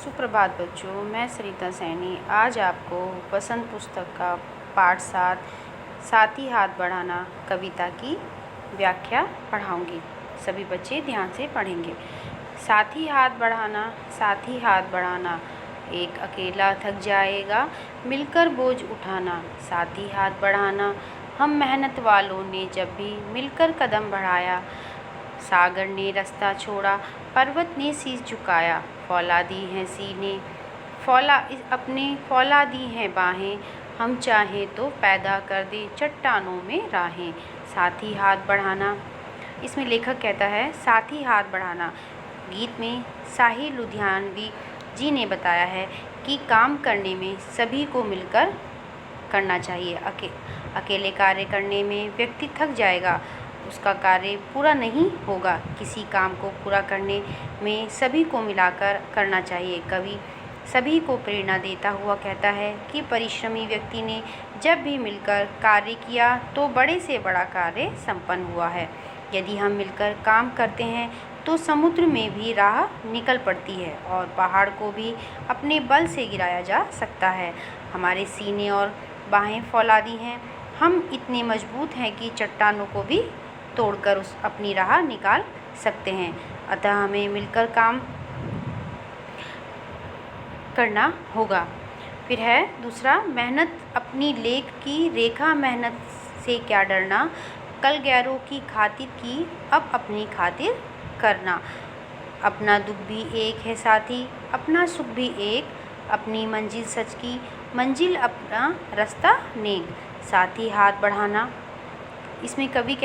सुप्रभात बच्चों, मैं सरिता सैनी आज आपको वसंत पुस्तक का पाठ 7 साथी हाथ बढ़ाना कविता की व्याख्या पढ़ाऊंगी। सभी बच्चे ध्यान से पढ़ेंगे। साथी हाथ बढ़ाना, एक अकेला थक जाएगा, मिलकर बोझ उठाना। साथी हाथ बढ़ाना, हम मेहनत वालों ने जब भी मिलकर कदम बढ़ाया। सागर ने रास्ता छोड़ा, पर्वत ने शीश झुकाया। फौलादी हैं सीने, फौलादी हैं बाहें, हम चाहें तो पैदा कर दे चट्टानों में राहें। साथी हाथ बढ़ाना, इसमें लेखक कहता है साथी हाथ बढ़ाना। गीत में साहिल लुधियानवी जी ने बताया है कि काम करने में सभी को मिलकर करना चाहिए। अकेले कार्य करने में व्यक्ति थक जाएगा, उसका कार्य पूरा नहीं होगा। किसी काम को पूरा करने में सभी को मिलाकर करना चाहिए। कवि सभी को प्रेरणा देता हुआ कहता है कि परिश्रमी व्यक्ति ने जब भी मिलकर कार्य किया तो बड़े से बड़ा कार्य संपन्न हुआ है। यदि हम मिलकर काम करते हैं तो समुद्र में भी राह निकल पड़ती है और पहाड़ को भी अपने बल से गिराया जा सकता है। हमारे सीने और बाहें फौलादी हैं, हम इतने मजबूत हैं कि चट्टानों को भी तोड़कर अपनी राह निकाल सकते हैं। अतः हमें मिलकर काम करना होगा। फिर है दूसरा, मेहनत अपनी लेख की रेखा, मेहनत से क्या डरना। कल गैरों की खातिर की, अब अपनी खातिर करना। अपना दुख भी एक है साथी, अपना सुख भी एक। अपनी मंजिल सच की, मंजिल अपना रास्ता नेक। साथी हाथ बढ़ाना, इसमें कवि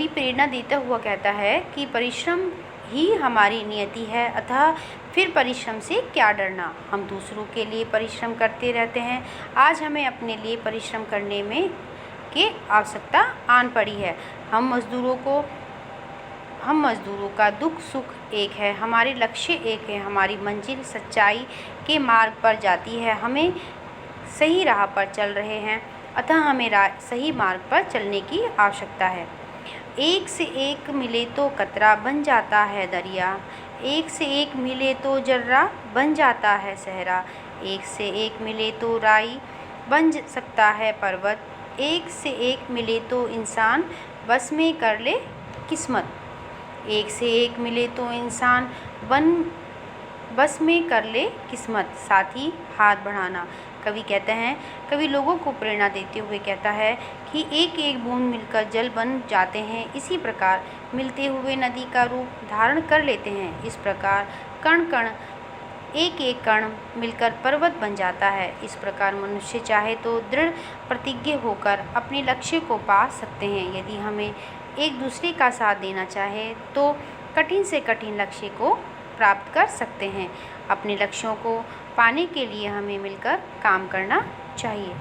प्रेरणा देता हुआ कहता है कि परिश्रम ही हमारी नियति है, अतः फिर परिश्रम से क्या डरना। हम दूसरों के लिए परिश्रम करते रहते हैं, आज हमें अपने लिए परिश्रम करने में की आवश्यकता आन पड़ी है। हम मजदूरों का दुख सुख एक है, हमारे लक्ष्य एक है, हमारी मंजिल सच्चाई के मार्ग पर जाती है। हमें सही राह पर चल रहे हैं, अतः हमें सही मार्ग पर चलने की आवश्यकता है। एक से एक मिले तो कतरा बन जाता है दरिया, एक से एक मिले तो जर्रा बन जाता है सहरा। एक से एक मिले तो राई बन सकता है पर्वत, एक से एक मिले तो इंसान बस में कर ले किस्मत। एक से एक मिले तो इंसान बस में कर ले किस्मत। साथी हाथ बढ़ाना, कवि लोगों को प्रेरणा देते हुए कहता है कि एक एक बूंद मिलकर जल बन जाते हैं, इसी प्रकार मिलते हुए नदी का रूप धारण कर लेते हैं। इस प्रकार एक एक कण मिलकर पर्वत बन जाता है। इस प्रकार मनुष्य चाहे तो दृढ़ प्रतिज्ञ होकर अपने लक्ष्य को पा सकते हैं। यदि हमें एक दूसरे का साथ देना चाहे तो कठिन से कठिन लक्ष्य को प्राप्त कर सकते हैं। अपने लक्ष्यों को पाने के लिए हमें मिलकर काम करना चाहिए।